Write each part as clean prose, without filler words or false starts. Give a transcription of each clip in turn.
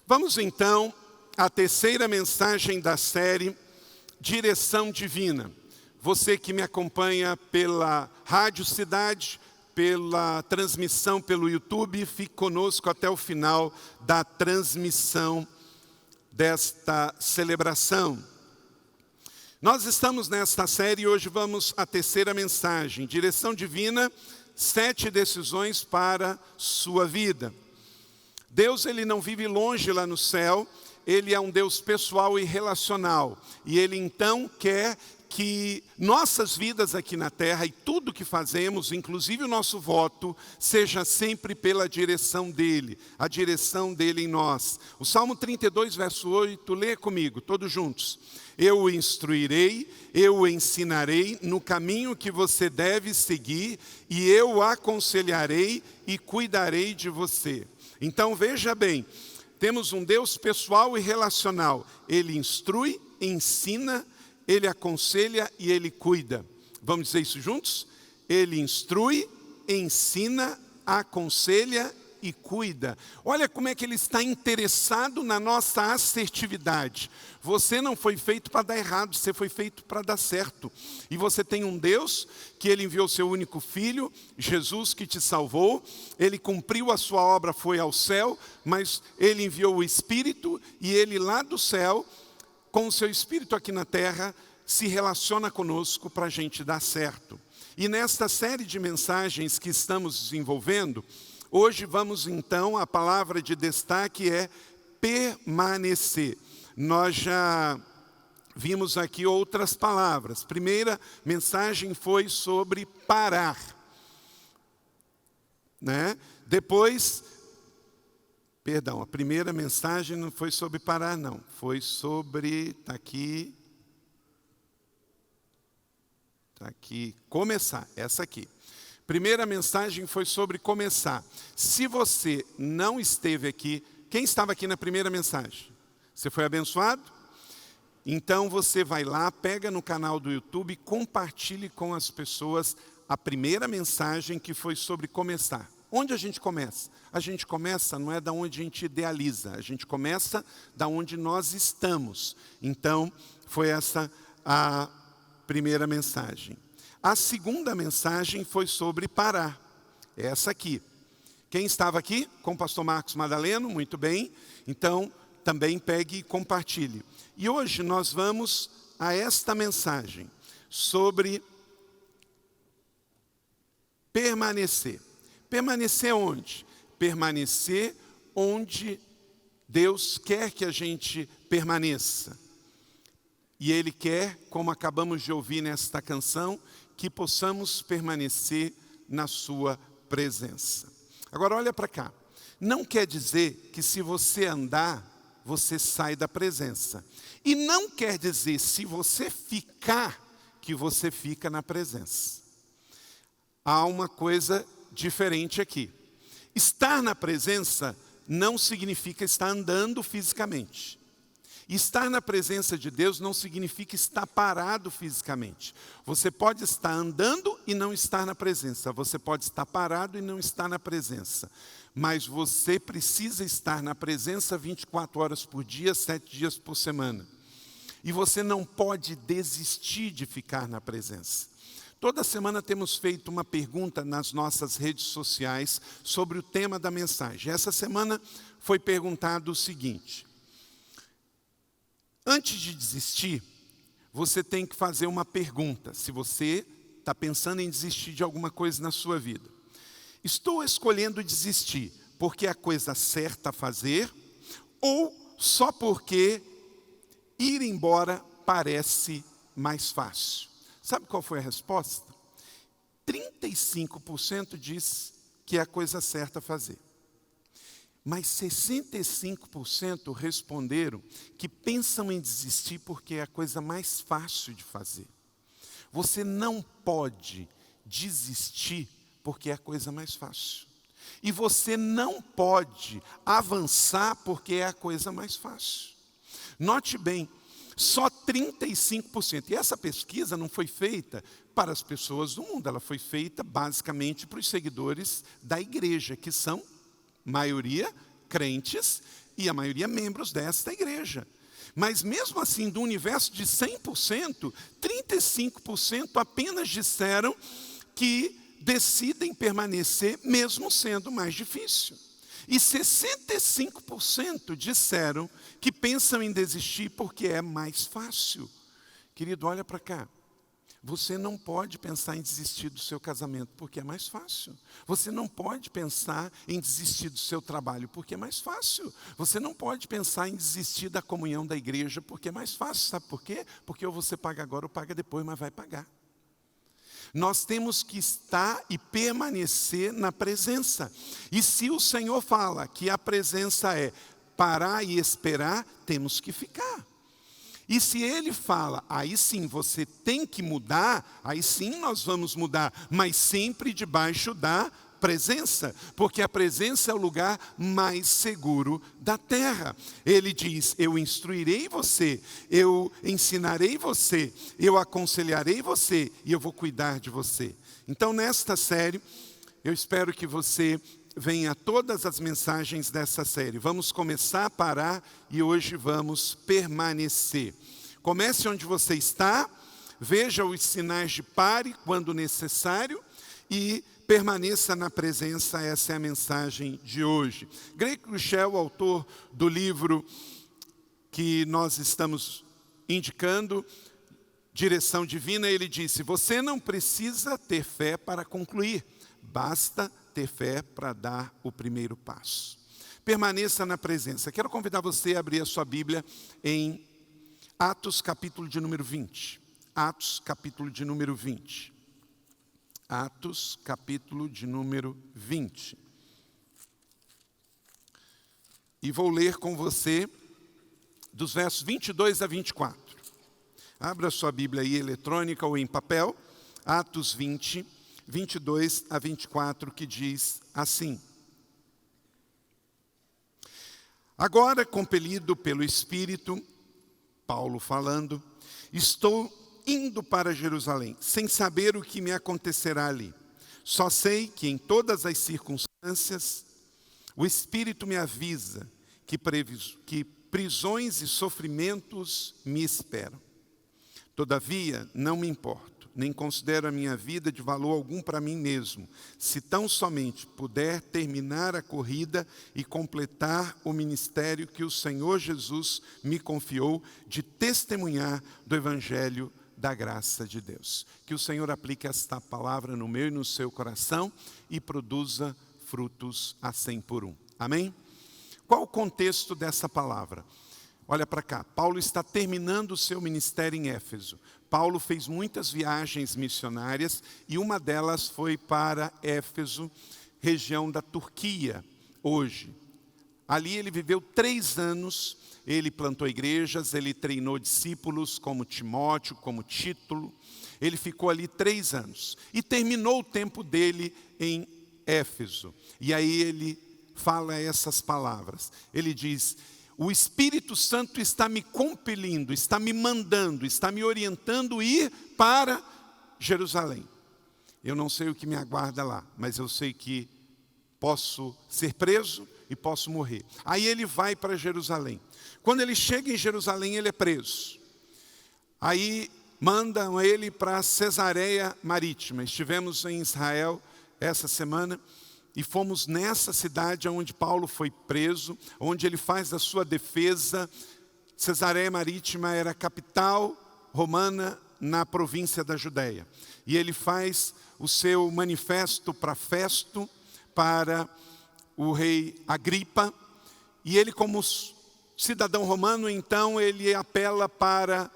Vamos então à terceira mensagem da série Direção Divina. Você que me acompanha pela Rádio Cidade, pela transmissão pelo YouTube, fique conosco até o final da transmissão desta celebração. Nós estamos nesta série e hoje vamos à terceira mensagem, Direção Divina, 7 decisões para sua vida. Deus, ele não vive longe lá no céu, ele é um Deus pessoal e relacional. E ele então quer que nossas vidas aqui na terra e tudo que fazemos, inclusive o nosso voto, seja sempre pela direção dele, a direção dele em nós. O Salmo 32, verso 8, lê comigo, todos juntos. Eu o instruirei, eu o ensinarei no caminho que você deve seguir, e eu o aconselharei e cuidarei de você. Então veja bem, temos um Deus pessoal e relacional. Ele instrui, ensina, ele aconselha e ele cuida. Vamos dizer isso juntos? Ele instrui, ensina, aconselha e cuida. Olha como é que ele está interessado na nossa assertividade. Você não foi feito para dar errado, você foi feito para dar certo. E você tem um Deus que ele enviou seu único filho, Jesus, que te salvou. Ele cumpriu a sua obra, foi ao céu, mas ele enviou o Espírito e ele lá do céu, com o seu Espírito aqui na terra, se relaciona conosco para a gente dar certo. E nesta série de mensagens que estamos desenvolvendo, hoje vamos então, a palavra de destaque é permanecer. Nós já vimos aqui outras palavras. Primeira mensagem foi sobre parar, né? Depois, perdão, a primeira mensagem não foi sobre parar, não. Foi sobre, está aqui, começar, essa aqui. Primeira mensagem foi sobre começar. Se você não esteve aqui, quem estava aqui na primeira mensagem? Você foi abençoado? Então você vai lá, pega no canal do YouTube e compartilhe com as pessoas a primeira mensagem que foi sobre começar. Onde a gente começa? A gente começa não é da onde a gente idealiza, a gente começa da onde nós estamos. Então, foi essa a primeira mensagem. A segunda mensagem foi sobre parar. Essa aqui. Quem estava aqui? Com o pastor Marcos Madaleno, muito bem. Então, também pegue e compartilhe. E hoje nós vamos a esta mensagem sobre permanecer. Permanecer onde? Permanecer onde Deus quer que a gente permaneça. E Ele quer, como acabamos de ouvir nesta canção, que possamos permanecer na sua presença. Agora olha para cá. Não quer dizer que se você andar, você sai da presença. E não quer dizer se você ficar, que você fica na presença. Há uma coisa diferente aqui. Estar na presença não significa estar andando fisicamente. Estar na presença de Deus não significa estar parado fisicamente. Você pode estar andando e não estar na presença. Você pode estar parado e não estar na presença. Mas você precisa estar na presença 24 horas por dia, 7 dias por semana. E você não pode desistir de ficar na presença. Toda semana temos feito uma pergunta nas nossas redes sociais sobre o tema da mensagem. Essa semana foi perguntado o seguinte: antes de desistir, você tem que fazer uma pergunta, se você está pensando em desistir de alguma coisa na sua vida. Estou escolhendo desistir porque é a coisa certa a fazer ou só porque ir embora parece mais fácil? Sabe qual foi a resposta? 35% diz que é a coisa certa a fazer. Mas 65% responderam que pensam em desistir porque é a coisa mais fácil de fazer. Você não pode desistir porque é a coisa mais fácil. E você não pode avançar porque é a coisa mais fácil. Note bem, só 35%. E essa pesquisa não foi feita para as pessoas do mundo, ela foi feita basicamente para os seguidores da igreja, que são maioria crentes e a maioria membros desta igreja. Mas mesmo assim, do universo de 100%, 35% apenas disseram que decidem permanecer mesmo sendo mais difícil. E 65% disseram que pensam em desistir porque é mais fácil. Querido, olha para cá. Você não pode pensar em desistir do seu casamento porque é mais fácil. Você não pode pensar em desistir do seu trabalho porque é mais fácil. Você não pode pensar em desistir da comunhão da igreja porque é mais fácil. Sabe por quê? Porque ou você paga agora ou paga depois, mas vai pagar. Nós temos que estar e permanecer na presença. E se o Senhor fala que a presença é parar e esperar, temos que ficar. E se Ele fala, aí sim você tem que mudar, aí sim nós vamos mudar, mas sempre debaixo da presença, porque a presença é o lugar mais seguro da terra. Ele diz, eu instruirei você, eu ensinarei você, eu aconselharei você e eu vou cuidar de você. Então nesta série, eu espero que você venha a todas as mensagens dessa série. Vamos começar a parar e hoje vamos permanecer. Comece onde você está, veja os sinais de pare quando necessário e permaneça na presença. Essa é a mensagem de hoje. Greg Crouchel, autor do livro que nós estamos indicando, Direção Divina, ele disse, você não precisa ter fé para concluir, basta ter fé para dar o primeiro passo. Permaneça na presença. Quero convidar você a abrir a sua Bíblia em Atos, capítulo de número 20. Atos, capítulo de número 20. Atos, capítulo de número 20. E vou ler com você dos versos 22 a 24. Abra sua Bíblia aí, eletrônica ou em papel. Atos 20, 22 a 24, que diz assim. Agora, compelido pelo Espírito, Paulo falando, estou indo para Jerusalém, sem saber o que me acontecerá ali. Só sei que em todas as circunstâncias, o Espírito me avisa que prisões e sofrimentos me esperam. Todavia, não me importo, nem considero a minha vida de valor algum para mim mesmo, se tão somente puder terminar a corrida e completar o ministério que o Senhor Jesus me confiou de testemunhar do Evangelho da graça de Deus. Que o Senhor aplique esta palavra no meu e no seu coração e produza frutos a 100 por 1. Amém? Qual o contexto dessa palavra? Olha para cá, Paulo está terminando o seu ministério em Éfeso. Paulo fez muitas viagens missionárias e uma delas foi para Éfeso, região da Turquia, hoje. Ali ele viveu 3 anos, ele plantou igrejas, ele treinou discípulos como Timóteo, como Título. Ele ficou ali 3 anos e terminou o tempo dele em Éfeso. E aí ele fala essas palavras. Ele diz, o Espírito Santo está me compelindo, está me mandando, está me orientando a ir para Jerusalém. Eu não sei o que me aguarda lá, mas eu sei que posso ser preso e posso morrer. Aí ele vai para Jerusalém. Quando ele chega em Jerusalém, ele é preso. Aí mandam ele para Cesareia Marítima. Estivemos em Israel essa semana. E fomos nessa cidade onde Paulo foi preso, onde ele faz a sua defesa. Cesareia Marítima era a capital romana na província da Judéia. E ele faz o seu manifesto para Festo, para o rei Agripa. E ele, como cidadão romano, então ele apela para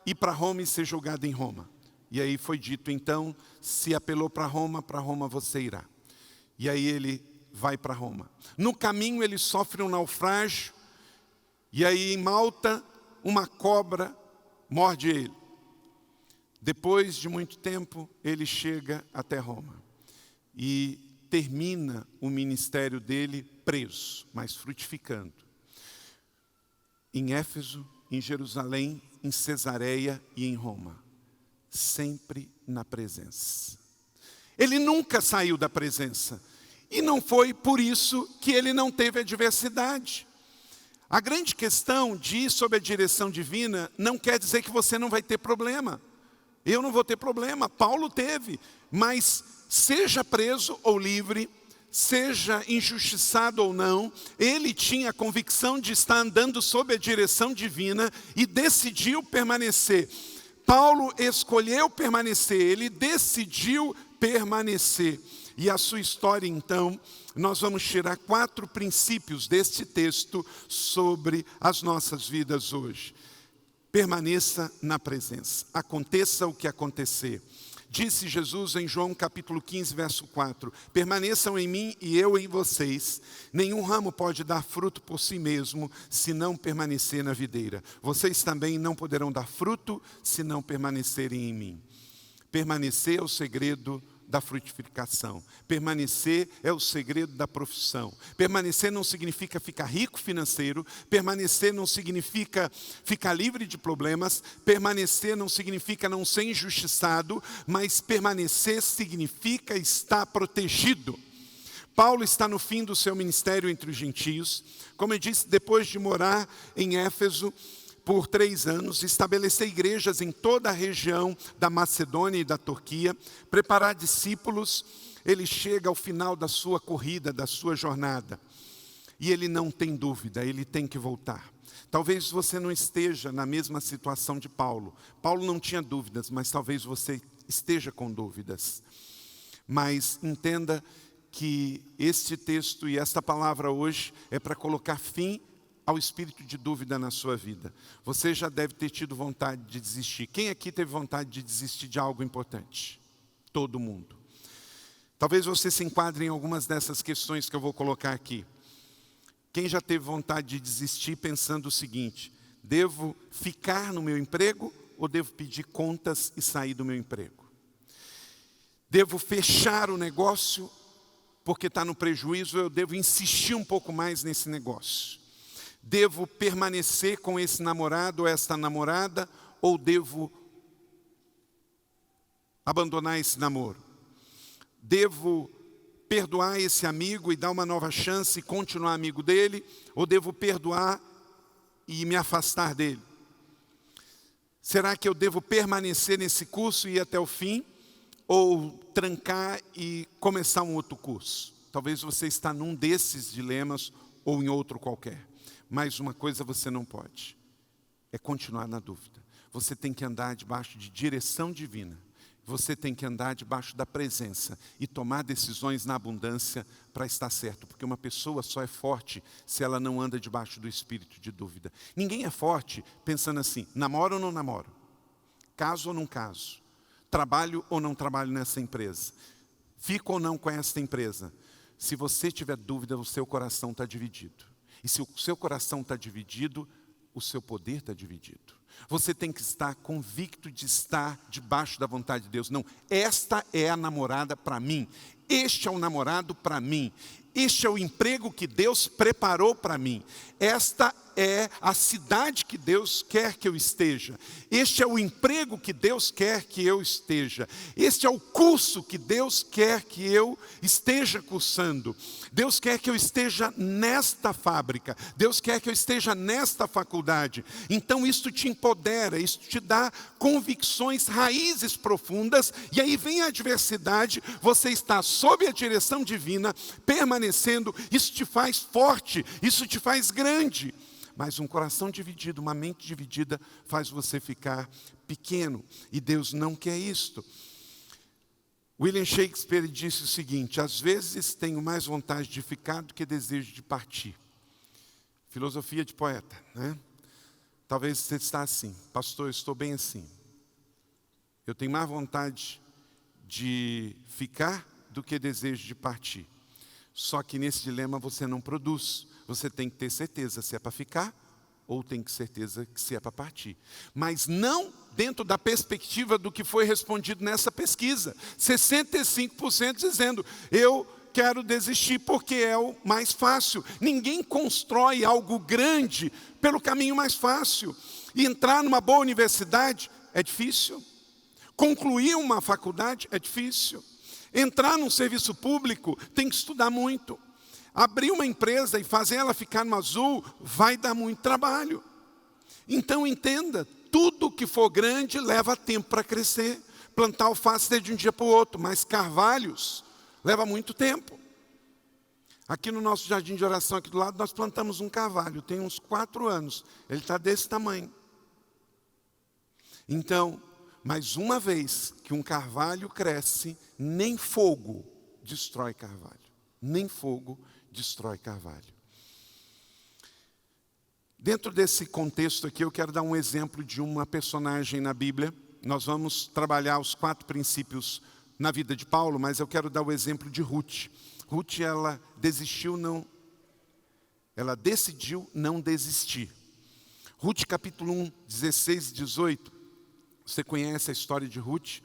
ir para Roma e ser julgado em Roma. E aí foi dito, então, se apelou para Roma você irá. E aí ele vai para Roma. No caminho ele sofre um naufrágio. E aí em Malta, uma cobra morde ele. Depois de muito tempo, ele chega até Roma. E termina o ministério dele preso, mas frutificando. Em Éfeso, em Jerusalém, em Cesareia e em Roma. Sempre na presença. Ele nunca saiu da presença. E não foi por isso que ele não teve adversidade. A grande questão de ir sob a direção divina não quer dizer que você não vai ter problema. Eu não vou ter problema, Paulo teve, mas seja preso ou livre, seja injustiçado ou não, ele tinha a convicção de estar andando sob a direção divina e decidiu permanecer. Paulo escolheu permanecer, ele decidiu permanecer. E a sua história, então, nós vamos tirar 4 princípios deste texto sobre as nossas vidas hoje. Permaneça na presença, aconteça o que acontecer. Disse Jesus em João capítulo 15, verso 4, permaneçam em mim e eu em vocês. Nenhum ramo pode dar fruto por si mesmo, se não permanecer na videira. Vocês também não poderão dar fruto, se não permanecerem em mim. Permanecer é o segredo da frutificação. Permanecer é o segredo da profissão. Permanecer não significa ficar rico financeiro. Permanecer não significa ficar livre de problemas. Permanecer não significa não ser injustiçado. Mas permanecer significa estar protegido. Paulo está no fim do seu ministério entre os gentios. Como eu disse, depois de morar em Éfeso por 3 anos, estabelecer igrejas em toda a região da Macedônia e da Turquia, preparar discípulos, ele chega ao final da sua corrida, da sua jornada. E ele não tem dúvida, ele tem que voltar. Talvez você não esteja na mesma situação de Paulo. Paulo não tinha dúvidas, mas talvez você esteja com dúvidas. Mas entenda que este texto e esta palavra hoje é para colocar fim ao espírito de dúvida na sua vida. Você já deve ter tido vontade de desistir. Quem aqui teve vontade de desistir de algo importante? Todo mundo. Talvez você se enquadre em algumas dessas questões que eu vou colocar aqui. Quem já teve vontade de desistir pensando o seguinte: devo ficar no meu emprego ou devo pedir contas e sair do meu emprego? Devo fechar o negócio porque está no prejuízo, eu devo insistir um pouco mais nesse negócio? Devo permanecer com esse namorado ou esta namorada, ou devo abandonar esse namoro? Devo perdoar esse amigo e dar uma nova chance e continuar amigo dele, ou devo perdoar e me afastar dele? Será que eu devo permanecer nesse curso e ir até o fim, ou trancar e começar um outro curso? Talvez você está num desses dilemas ou em outro qualquer. Mas uma coisa você não pode, é continuar na dúvida. Você tem que andar debaixo de direção divina. Você tem que andar debaixo da presença e tomar decisões na abundância para estar certo. Porque uma pessoa só é forte se ela não anda debaixo do espírito de dúvida. Ninguém é forte pensando assim: namoro ou não namoro? Caso ou não caso? Trabalho ou não trabalho nessa empresa? Fico ou não com essa empresa? Se você tiver dúvida, o seu coração está dividido. E se o seu coração está dividido, o seu poder está dividido. Você tem que estar convicto de estar debaixo da vontade de Deus. Não, esta é a namorada para mim. Este é o namorado para mim. Este é o emprego que Deus preparou para mim. Esta é a cidade que Deus quer que eu esteja. Este é o emprego que Deus quer que eu esteja. Este é o curso que Deus quer que eu esteja cursando. Deus quer que eu esteja nesta fábrica. Deus quer que eu esteja nesta faculdade. Então isso te empodera, isso te dá convicções, raízes profundas. E aí vem a adversidade, você está sob a direção divina, permanecendo. Isso te faz forte, isso te faz grande. Mas um coração dividido, uma mente dividida, faz você ficar pequeno. E Deus não quer isto. William Shakespeare disse o seguinte: às vezes tenho mais vontade de ficar do que desejo de partir. Filosofia de poeta, né? Talvez você está assim: pastor, eu estou bem assim. Eu tenho mais vontade de ficar do que desejo de partir. Só que nesse dilema você não produz. Você tem que ter certeza se é para ficar ou tem que ter certeza que se é para partir. Mas não dentro da perspectiva do que foi respondido nessa pesquisa. 65% dizendo: eu quero desistir porque é o mais fácil. Ninguém constrói algo grande pelo caminho mais fácil. E entrar numa boa universidade é difícil. Concluir uma faculdade é difícil. Entrar num serviço público tem que estudar muito. abrir uma empresa e fazer ela ficar no azul vai dar muito trabalho. Então entenda, tudo que for grande leva tempo para crescer. Plantar alface é de um dia para o outro, mas carvalhos leva muito tempo. Aqui no nosso jardim de oração, aqui do lado, nós plantamos um carvalho, tem uns 4 anos, ele está desse tamanho. Então, mais uma vez que um carvalho cresce, nem fogo destrói carvalho. Nem fogo destrói carvalho. Dentro desse contexto aqui, eu quero dar um exemplo de uma personagem na Bíblia. Nós vamos trabalhar os 4 princípios na vida de Paulo, mas eu quero dar o exemplo de Ruth. Ruth, ela decidiu não desistir. Ruth capítulo 1, 16 e 18, você conhece a história de Ruth?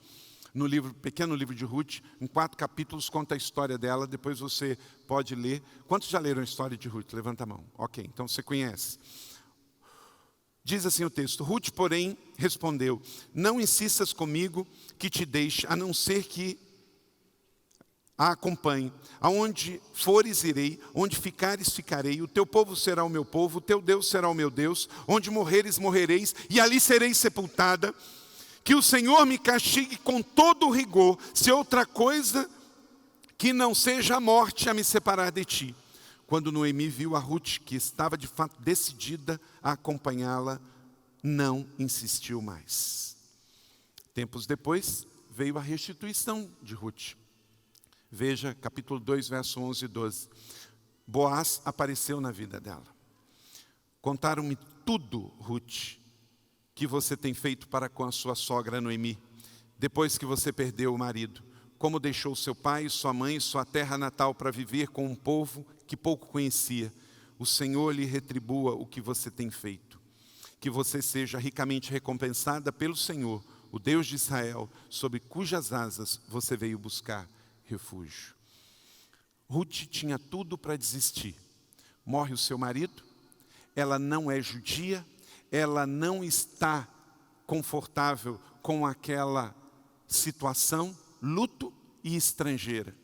No pequeno livro de Ruth, em 4 capítulos conta a história dela, depois você pode ler. Quantos já leram a história de Ruth? Levanta a mão. Ok, então você conhece. Diz assim o texto: Ruth, porém, respondeu: não insistas comigo que te deixe, a não ser que a acompanhe. Aonde fores, irei, onde ficares, ficarei. O teu povo será o meu povo, o teu Deus será o meu Deus. Onde morreres, morrereis, e ali serei sepultada. Que o Senhor me castigue com todo o rigor, se outra coisa que não seja a morte a me separar de ti. Quando Noemi viu a Ruth, que estava de fato decidida a acompanhá-la, não insistiu mais. Tempos depois, veio a restituição de Ruth. Veja, capítulo 2, verso 11 e 12. Boaz apareceu na vida dela. Contaram-me tudo, Ruth, que você tem feito para com a sua sogra Noemi, depois que você perdeu o marido. Como deixou seu pai, sua mãe e sua terra natal para viver com um povo que pouco conhecia. O Senhor lhe retribua o que você tem feito. Que você seja ricamente recompensada pelo Senhor, o Deus de Israel, sob cujas asas você veio buscar refúgio. Ruth tinha tudo para desistir. Morre o seu marido, ela não é judia, ela não está confortável com aquela situação, luto e estrangeira.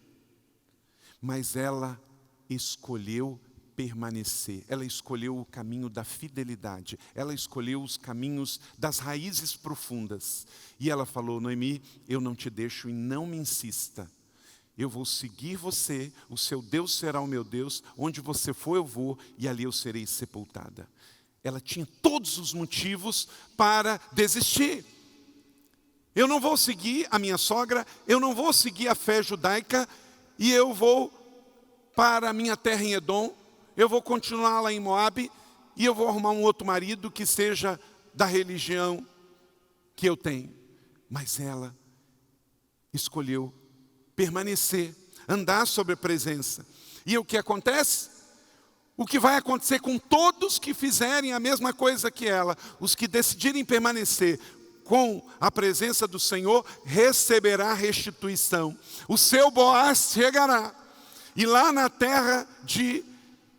Mas ela escolheu permanecer, ela escolheu o caminho da fidelidade, ela escolheu os caminhos das raízes profundas. E ela falou: Noemi, eu não te deixo e não me insista. Eu vou seguir você, o seu Deus será o meu Deus, onde você for eu vou e ali eu serei sepultada. Ela tinha todos os motivos para desistir. Eu não vou seguir a minha sogra, eu não vou seguir a fé judaica e eu vou para a minha terra em Edom, eu vou continuar lá em Moabe e eu vou arrumar um outro marido que seja da religião que eu tenho. Mas ela escolheu permanecer, andar sobre a presença. E o que acontece? O que vai acontecer com todos que fizerem a mesma coisa que ela, os que decidirem permanecer com a presença do Senhor, receberá restituição. O seu Boaz chegará, e lá na terra de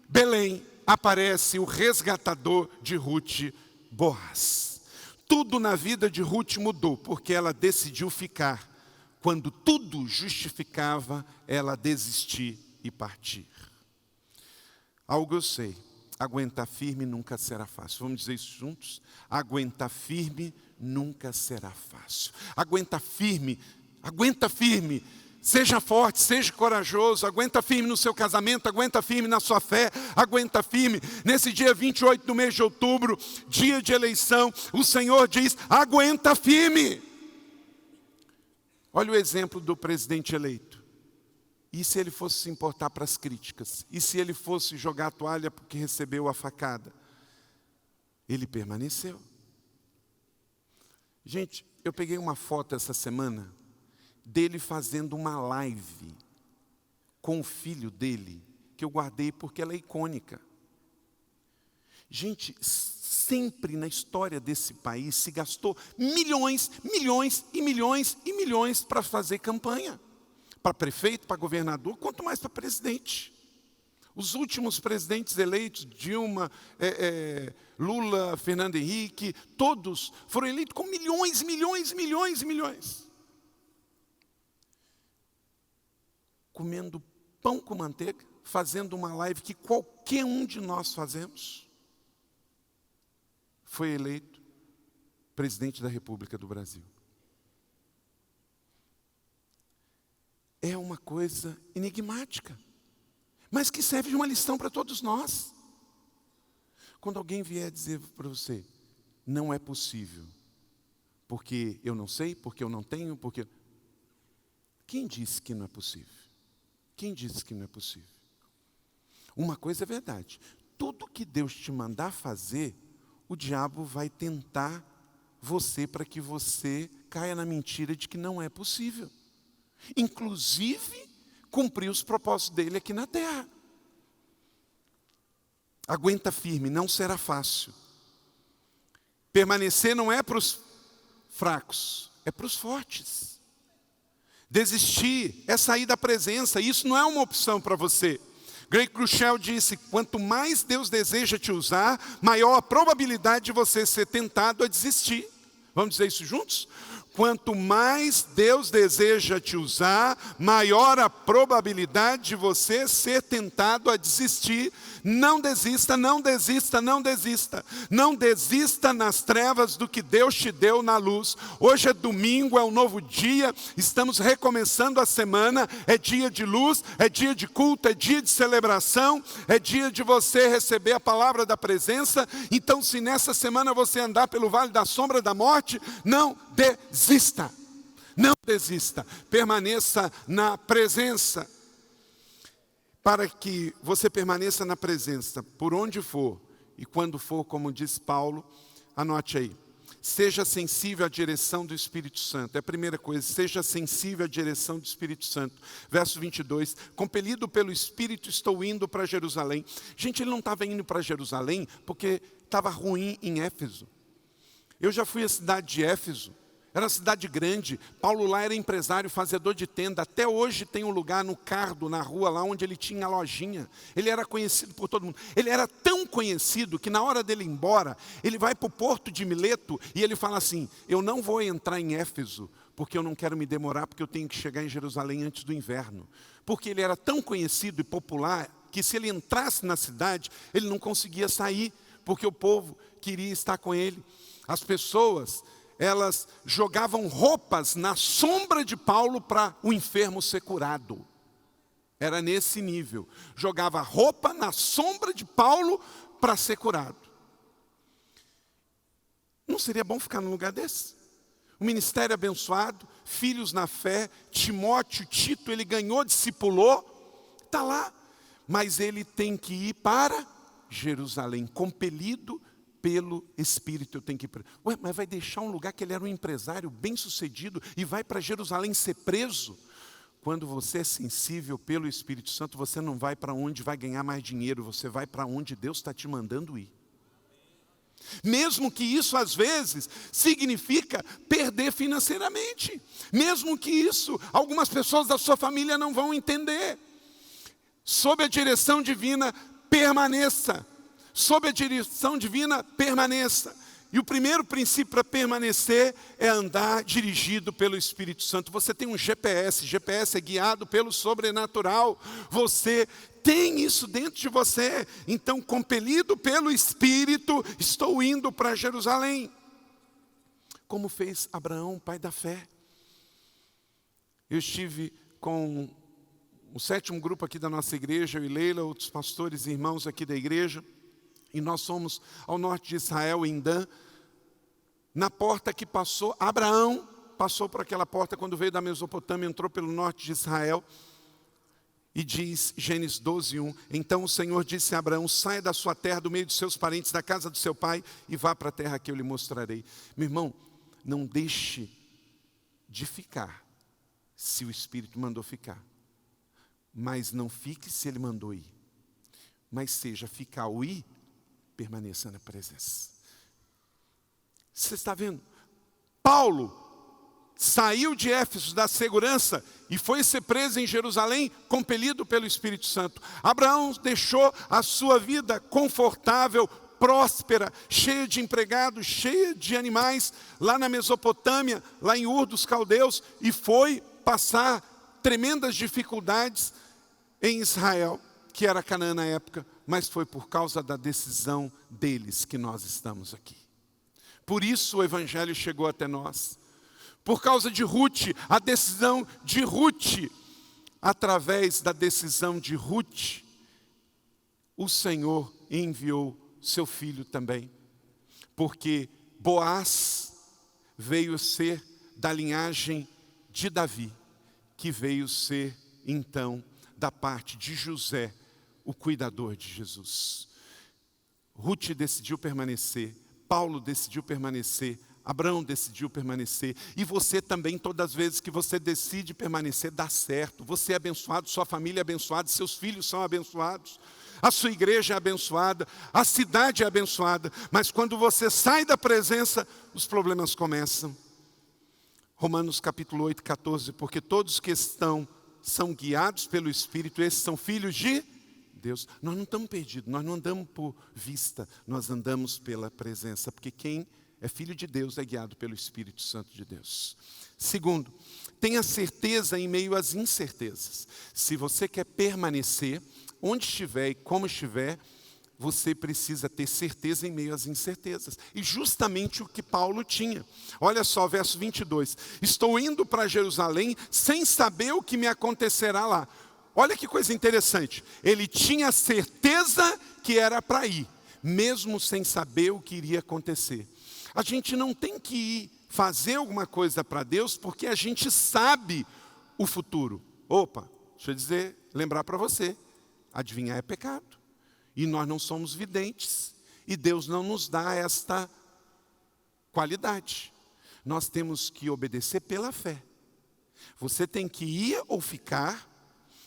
Belém aparece o resgatador de Ruth, Boaz. Tudo na vida de Ruth mudou, porque ela decidiu ficar. Quando tudo justificava ela desistir e partir. Algo eu sei, aguentar firme nunca será fácil. Vamos dizer isso juntos? Aguentar firme nunca será fácil. Aguenta firme, seja forte, seja corajoso, aguenta firme no seu casamento, aguenta firme na sua fé, aguenta firme. Nesse dia 28 do mês de outubro, dia de eleição, o Senhor diz: aguenta firme. Olha o exemplo do presidente eleito. E se ele fosse se importar para as críticas? E se ele fosse jogar a toalha porque recebeu a facada? Ele permaneceu. Gente, eu peguei uma foto essa semana dele fazendo uma live com o filho dele, que eu guardei porque ela é icônica. Gente, sempre na história desse país se gastou milhões, milhões e milhões e milhões para fazer campanha. Para prefeito, para governador, quanto mais para presidente. Os últimos presidentes eleitos, Dilma, Lula, Fernando Henrique, todos foram eleitos com milhões, milhões, milhões e milhões. Comendo pão com manteiga, fazendo uma live que qualquer um de nós fazemos, foi eleito presidente da República do Brasil. É uma coisa enigmática, mas que serve de uma lição para todos nós. Quando alguém vier dizer para você, não é possível, porque eu não sei, porque eu não tenho, porque... Quem disse que não é possível? Quem disse que não é possível? Uma coisa é verdade, tudo que Deus te mandar fazer, o diabo vai tentar você para que você caia na mentira de que não é possível. Inclusive, cumprir os propósitos dele aqui na terra. Aguenta firme, não será fácil. Permanecer não é para os fracos, é para os fortes. Desistir é sair da presença, isso não é uma opção para você. Greg Crushell disse, quanto mais Deus deseja te usar, maior a probabilidade de você ser tentado a desistir. Vamos dizer isso juntos? Quanto mais Deus deseja te usar, maior a probabilidade de você ser tentado a desistir. Não desista, não desista, não desista. Não desista nas trevas do que Deus te deu na luz. Hoje é domingo, é um novo dia, estamos recomeçando a semana, é dia de luz, é dia de culto, é dia de celebração, é dia de você receber a palavra da presença. Então, se nessa semana você andar pelo vale da sombra da morte, não desista, não desista, permaneça na presença. Para que você permaneça na presença, por onde for, e quando for, como diz Paulo, anote aí, seja sensível à direção do Espírito Santo, é a primeira coisa, seja sensível à direção do Espírito Santo. Verso 22, compelido pelo Espírito estou indo para Jerusalém. Gente, ele não estava indo para Jerusalém porque estava ruim em Éfeso. Eu já fui à cidade de Éfeso, era uma cidade grande, Paulo lá era empresário, fazedor de tenda, até hoje tem um lugar no Cardo, na rua lá onde ele tinha a lojinha, ele era conhecido por todo mundo, ele era tão conhecido que na hora dele ir embora, ele vai para o porto de Mileto e ele fala assim, eu não vou entrar em Éfeso, porque eu não quero me demorar, porque eu tenho que chegar em Jerusalém antes do inverno, porque ele era tão conhecido e popular, que se ele entrasse na cidade, ele não conseguia sair, porque o povo queria estar com ele. As pessoas, elas jogavam roupas na sombra de Paulo para o enfermo ser curado. Era nesse nível. Jogava roupa na sombra de Paulo para ser curado. Não seria bom ficar num lugar desse? O ministério abençoado, filhos na fé, Timóteo, Tito, ele ganhou, discipulou, está lá. Mas ele tem que ir para Jerusalém, compelido pelo Espírito. Eu tenho que ir para... Ué, mas vai deixar um lugar que ele era um empresário bem sucedido e vai para Jerusalém ser preso? Quando você é sensível pelo Espírito Santo, você não vai para onde vai ganhar mais dinheiro, você vai para onde Deus está te mandando ir. Mesmo que isso às vezes significa perder financeiramente, mesmo que isso algumas pessoas da sua família não vão entender. Sob a direção divina, permaneça. Sob a direção divina, permaneça. E o primeiro princípio para permanecer é andar dirigido pelo Espírito Santo. Você tem um GPS, GPS é guiado pelo sobrenatural. Você tem isso dentro de você. Então, compelido pelo Espírito, estou indo para Jerusalém. Como fez Abraão, pai da fé. Eu estive com o 7º grupo aqui da nossa igreja, eu e Leila, outros pastores e irmãos aqui da igreja. E nós fomos ao norte de Israel, em Dan, na porta que passou, Abraão passou por aquela porta quando veio da Mesopotâmia, entrou pelo norte de Israel, e diz Gênesis 12:1, então o Senhor disse a Abraão, saia da sua terra, do meio dos seus parentes, da casa do seu pai, e vá para a terra que eu lhe mostrarei. Meu irmão, não deixe de ficar, se o Espírito mandou ficar, mas não fique se ele mandou ir, mas seja ficar ou ir, permaneça na presença. Você está vendo? Paulo saiu de Éfeso da segurança e foi ser preso em Jerusalém, compelido pelo Espírito Santo. Abraão deixou a sua vida confortável, próspera, cheia de empregados, cheia de animais, lá na Mesopotâmia, lá em Ur dos Caldeus, e foi passar tremendas dificuldades em Israel, que era Canaã na época, mas foi por causa da decisão deles que nós estamos aqui. Por isso o Evangelho chegou até nós. Por causa de Ruth, a decisão de Ruth, através da decisão de Ruth, o Senhor enviou seu filho também. Porque Boaz veio ser da linhagem de Davi, que veio ser, então, da parte de José, o cuidador de Jesus. Ruth decidiu permanecer, Paulo decidiu permanecer, Abraão decidiu permanecer. E você também, todas as vezes que você decide permanecer, dá certo. Você é abençoado, sua família é abençoada, seus filhos são abençoados. A sua igreja é abençoada, a cidade é abençoada. Mas quando você sai da presença, os problemas começam. Romanos capítulo 8, 14. Porque todos que são guiados pelo Espírito, esses são filhos de Deus. Nós não estamos perdidos, nós não andamos por vista, nós andamos pela presença. Porque quem é filho de Deus é guiado pelo Espírito Santo de Deus. Segundo, tenha certeza em meio às incertezas. Se você quer permanecer, onde estiver e como estiver, você precisa ter certeza em meio às incertezas. E justamente o que Paulo tinha. Olha só, verso 22. Estou indo para Jerusalém sem saber o que me acontecerá lá. Olha que coisa interessante. Ele tinha certeza que era para ir, mesmo sem saber o que iria acontecer. A gente não tem que ir fazer alguma coisa para Deus porque a gente sabe o futuro. Opa, deixa eu dizer, lembrar para você. Adivinhar é pecado. E nós não somos videntes. E Deus não nos dá esta qualidade. Nós temos que obedecer pela fé. Você tem que ir ou ficar.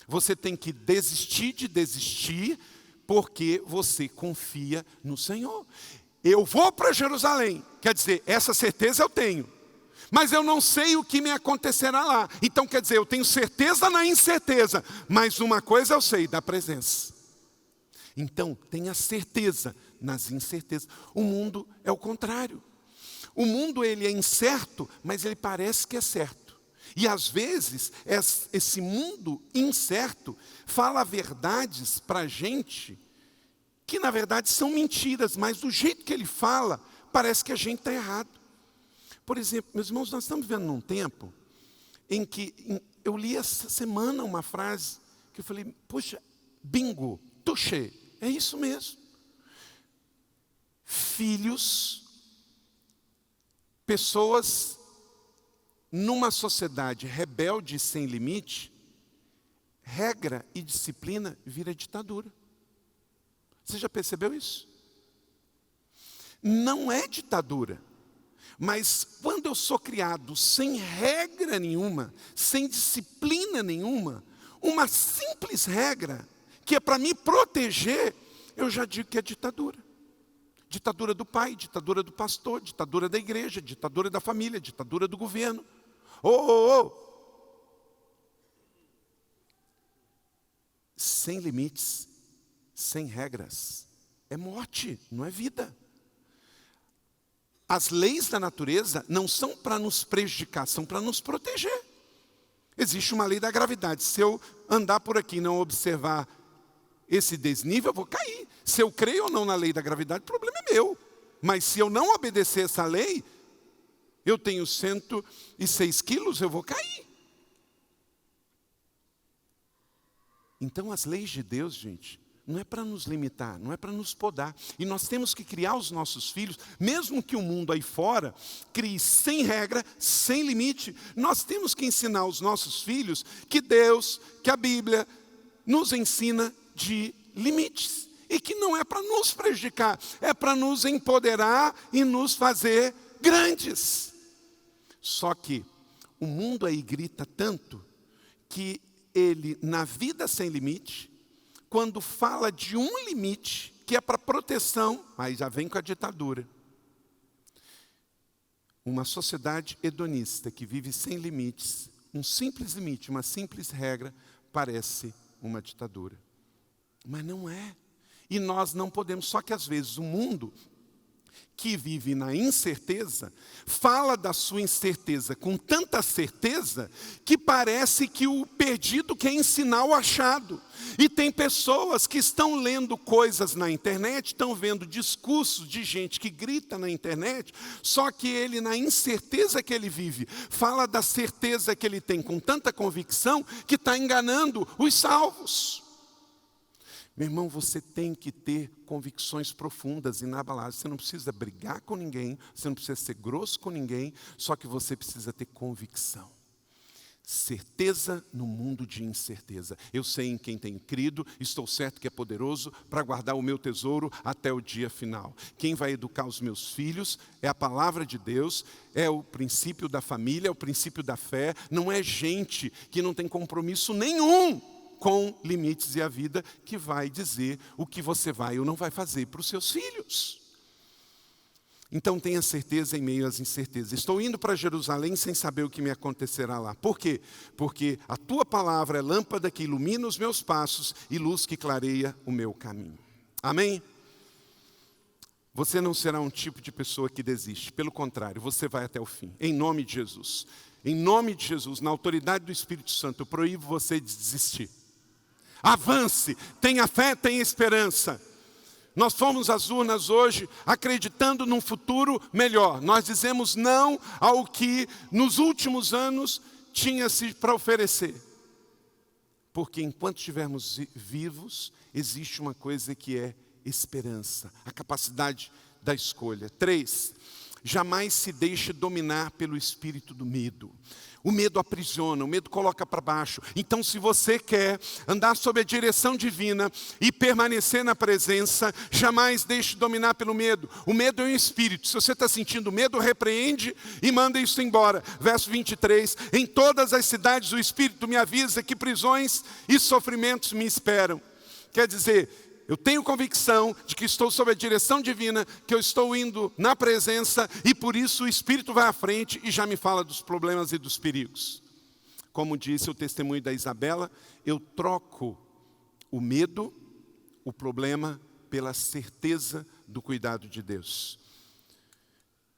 Você tem que desistir de desistir. Porque você confia no Senhor. Eu vou para Jerusalém. Quer dizer, essa certeza eu tenho. Mas eu não sei o que me acontecerá lá. Então quer dizer, eu tenho certeza na incerteza. Mas uma coisa eu sei, da presença. Então tenha certeza nas incertezas. O mundo é o contrário. O mundo ele é incerto, mas ele parece que é certo. E às vezes esse mundo incerto fala verdades para a gente que na verdade são mentiras. Mas do jeito que ele fala, parece que a gente está errado. Por exemplo, meus irmãos, nós estamos vivendo num tempo em que eu li essa semana uma frase que eu falei, poxa, bingo, touché, é isso mesmo. Filhos, pessoas numa sociedade rebelde sem limite, regra e disciplina vira ditadura. Você já percebeu isso? Não é ditadura. Mas quando eu sou criado sem regra nenhuma, sem disciplina nenhuma, uma simples regra, que é para me proteger, eu já digo que é ditadura. Ditadura do pai, ditadura do pastor, ditadura da igreja, ditadura da família, ditadura do governo. Sem limites, sem regras, é morte, não é vida. As leis da natureza não são para nos prejudicar, são para nos proteger. Existe uma lei da gravidade. Se eu andar por aqui e não observar esse desnível, eu vou cair. Se eu creio ou não na lei da gravidade, o problema é meu. Mas se eu não obedecer essa lei, eu tenho 106 quilos, eu vou cair. Então as leis de Deus, gente, não é para nos limitar, não é para nos podar. E nós temos que criar os nossos filhos, mesmo que o mundo aí fora crie sem regra, sem limite, nós temos que ensinar os nossos filhos que Deus, que a Bíblia nos ensina de limites. E que não é para nos prejudicar, é para nos empoderar e nos fazer grandes. Só que o mundo aí grita tanto que ele, na vida sem limite, quando fala de um limite, que é para proteção, aí já vem com a ditadura. Uma sociedade hedonista que vive sem limites, um simples limite, uma simples regra, parece uma ditadura. Mas não é. E nós não podemos, só que às vezes o mundo que vive na incerteza, fala da sua incerteza com tanta certeza que parece que o perdido quer ensinar o achado. E tem pessoas que estão lendo coisas na internet, estão vendo discursos de gente que grita na internet, só que ele, na incerteza que ele vive, fala da certeza que ele tem com tanta convicção que está enganando os salvos. Meu irmão, você tem que ter convicções profundas, inabaláveis. Você não precisa brigar com ninguém, você não precisa ser grosso com ninguém, só que você precisa ter convicção. Certeza no mundo de incerteza. Eu sei em quem tenho crido, estou certo que é poderoso para guardar o meu tesouro até o dia final. Quem vai educar os meus filhos é a palavra de Deus, é o princípio da família, é o princípio da fé. Não é gente que não tem compromisso nenhum com limites e a vida que vai dizer o que você vai ou não vai fazer para os seus filhos. Então tenha certeza em meio às incertezas. Estou indo para Jerusalém sem saber o que me acontecerá lá. Por quê? Porque a tua palavra é lâmpada que ilumina os meus passos e luz que clareia o meu caminho. Amém? Você não será um tipo de pessoa que desiste. Pelo contrário, você vai até o fim. Em nome de Jesus. Em nome de Jesus, na autoridade do Espírito Santo, eu proíbo você de desistir. Avance, tenha fé, tenha esperança. Nós fomos às urnas hoje acreditando num futuro melhor. Nós dizemos não ao que nos últimos anos tinha-se para oferecer. Porque enquanto estivermos vivos, existe uma coisa que é esperança, a capacidade da escolha. 3, jamais se deixe dominar pelo espírito do medo. O medo aprisiona, o medo coloca para baixo. Então, se você quer andar sob a direção divina e permanecer na presença, jamais deixe dominar pelo medo. O medo é um espírito. Se você está sentindo medo, repreende e manda isso embora. Verso 23, em todas as cidades o Espírito me avisa que prisões e sofrimentos me esperam. Quer dizer, eu tenho convicção de que estou sob a direção divina, que eu estou indo na presença e por isso o Espírito vai à frente e já me fala dos problemas e dos perigos. Como disse o testemunho da Isabela, eu troco o medo, o problema, pela certeza do cuidado de Deus.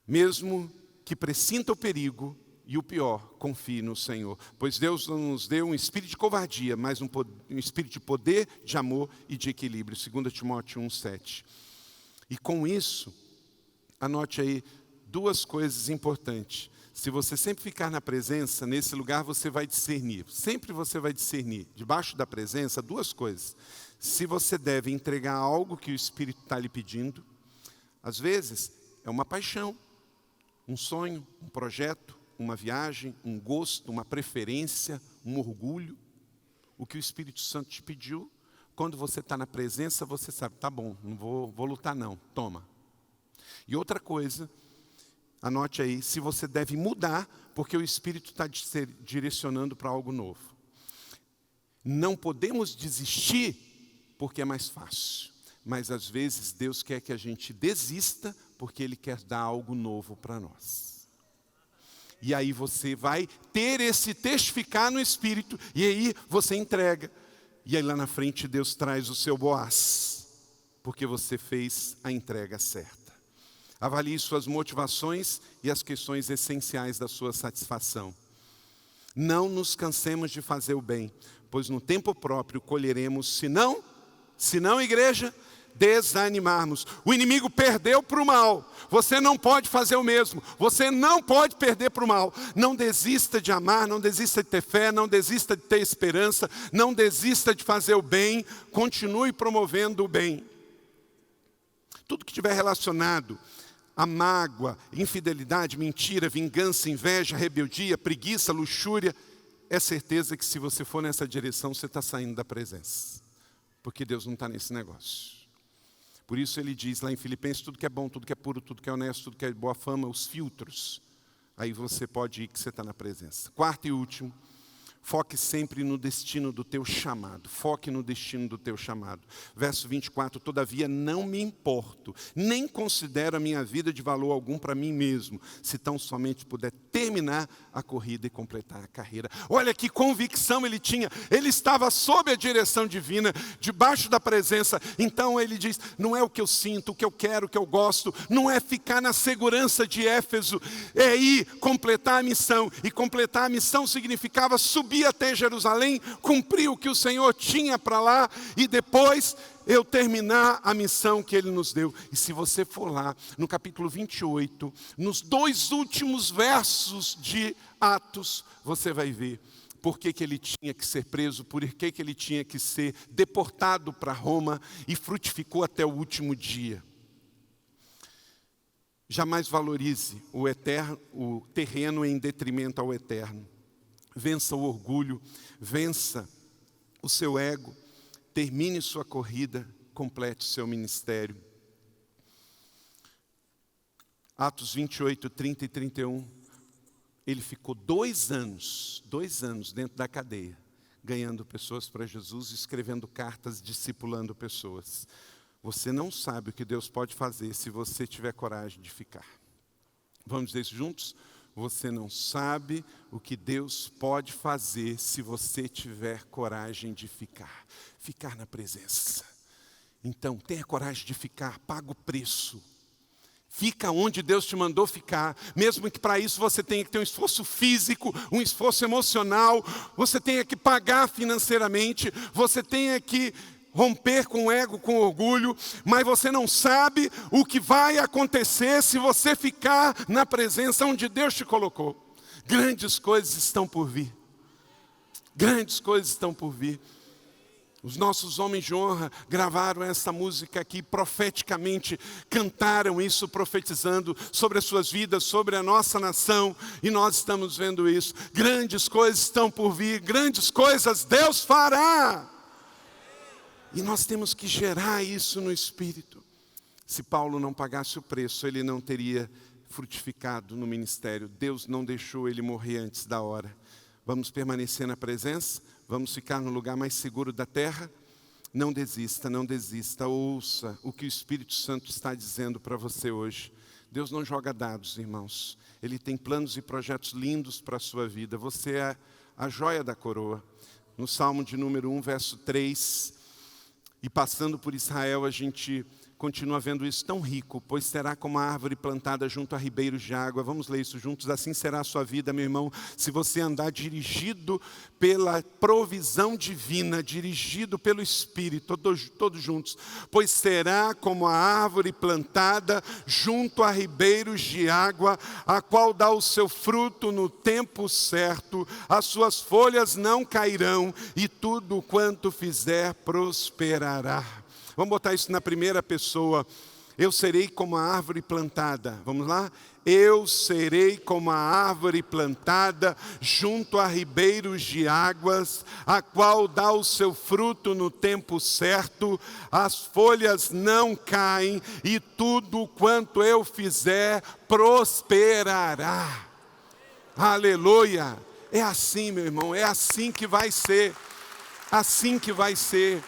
Mesmo que pressinta o perigo, e o pior, confie no Senhor. Pois Deus não nos deu um espírito de covardia, mas um espírito de poder, de amor e de equilíbrio. 2 Timóteo 1,7. E com isso, anote aí 2 coisas importantes. Se você sempre ficar na presença, nesse lugar você vai discernir. Sempre você vai discernir. Debaixo da presença, 2 coisas. Se você deve entregar algo que o Espírito está lhe pedindo. Às vezes, é uma paixão, um sonho, um projeto, uma viagem, um gosto, uma preferência, um orgulho. O que o Espírito Santo te pediu, quando você está na presença, você sabe, tá bom, não vou lutar não, toma. E outra coisa, anote aí, se você deve mudar, porque o Espírito está direcionando para algo novo. Não podemos desistir, porque é mais fácil. Mas às vezes Deus quer que a gente desista, porque Ele quer dar algo novo para nós. E aí você vai ter esse testificar no Espírito, e aí você entrega. E aí lá na frente Deus traz o seu Boaz, porque você fez a entrega certa. Avalie suas motivações e as questões essenciais da sua satisfação. Não nos cansemos de fazer o bem, pois no tempo próprio colheremos, se não igreja, desanimarmos. O inimigo perdeu para o mal. Você não pode fazer o mesmo. Você não pode perder para o mal. Não desista de amar, não desista de ter fé, não desista de ter esperança, não desista de fazer o bem. Continue promovendo o bem. Tudo que estiver relacionado a mágoa, infidelidade, mentira, vingança, inveja, rebeldia, preguiça, luxúria, é certeza que se você for nessa direção, você está saindo da presença. Porque Deus não está nesse negócio. Por isso ele diz lá em Filipenses, tudo que é bom, tudo que é puro, tudo que é honesto, tudo que é de boa fama, os filtros. Aí você pode ir que você está na presença. 4 e último, Foque sempre no destino do teu chamado. Foque no destino do teu chamado. Verso 24, todavia não me importo, nem considero a minha vida de valor algum para mim mesmo, se tão somente puder terminar a corrida e completar a carreira. Olha que convicção ele tinha. Ele estava sob a direção divina, debaixo da presença. Então ele diz, não é o que eu sinto, o que eu quero, o que eu gosto, não é ficar na segurança de Éfeso, é ir completar a missão. E completar a missão significava subir até Jerusalém, cumprir o que o Senhor tinha para lá e depois eu terminar a missão que Ele nos deu. E se você for lá no capítulo 28, nos 2 últimos versos de Atos, você vai ver por que ele tinha que ser preso, por que ele tinha que ser deportado para Roma e frutificou até o último dia. Jamais valorize o terreno em detrimento ao eterno. Vença o orgulho, vença o seu ego, termine sua corrida, complete o seu ministério. Atos 28, 30 e 31, ele ficou 2 anos dentro da cadeia, ganhando pessoas para Jesus, escrevendo cartas, discipulando pessoas. Você não sabe o que Deus pode fazer se você tiver coragem de ficar. Vamos dizer isso juntos? Você não sabe o que Deus pode fazer se você tiver coragem de ficar. Ficar na presença. Então, tenha coragem de ficar, paga o preço. Fica onde Deus te mandou ficar, mesmo que para isso você tenha que ter um esforço físico, um esforço emocional, você tenha que pagar financeiramente, você tenha que romper com o ego, com o orgulho, mas você não sabe o que vai acontecer se você ficar na presença onde Deus te colocou. Grandes coisas estão por vir. Grandes coisas estão por vir. Os nossos homens de honra gravaram essa música aqui, profeticamente cantaram isso, profetizando sobre as suas vidas, sobre a nossa nação, e nós estamos vendo isso. Grandes coisas estão por vir, grandes coisas Deus fará. E nós temos que gerar isso no Espírito. Se Paulo não pagasse o preço, ele não teria frutificado no ministério. Deus não deixou ele morrer antes da hora. Vamos permanecer na presença? Vamos ficar no lugar mais seguro da terra? Não desista, não desista. Ouça o que o Espírito Santo está dizendo para você hoje. Deus não joga dados, irmãos. Ele tem planos e projetos lindos para a sua vida. Você é a joia da coroa. No Salmo de número 1, verso 3... E passando por Israel, a gente continua vendo isso tão rico, pois será como a árvore plantada junto a ribeiros de água. Vamos ler isso juntos. Assim será a sua vida, meu irmão, se você andar dirigido pela provisão divina, dirigido pelo Espírito, todos juntos. Pois será como a árvore plantada junto a ribeiros de água, a qual dá o seu fruto no tempo certo, as suas folhas não cairão, e tudo quanto fizer prosperará. Vamos botar isso na primeira pessoa. Eu serei como a árvore plantada. Vamos lá? Eu serei como a árvore plantada junto a ribeiros de águas, a qual dá o seu fruto no tempo certo, as folhas não caem, e tudo quanto eu fizer prosperará. Aleluia! É assim, meu irmão, é assim que vai ser. Assim que vai ser.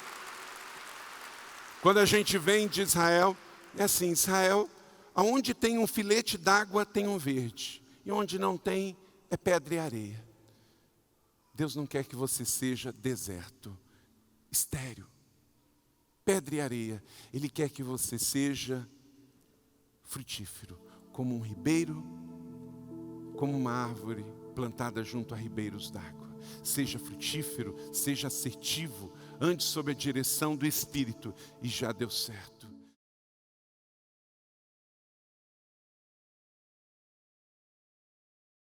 Quando a gente vem de Israel, é assim, Israel, aonde tem um filete d'água, tem um verde. E onde não tem, é pedra e areia. Deus não quer que você seja deserto, estéril, pedra e areia. Ele quer que você seja frutífero, como um ribeiro, como uma árvore plantada junto a ribeiros d'água. Seja frutífero, seja assertivo, ande sob a direção do Espírito, e já deu certo.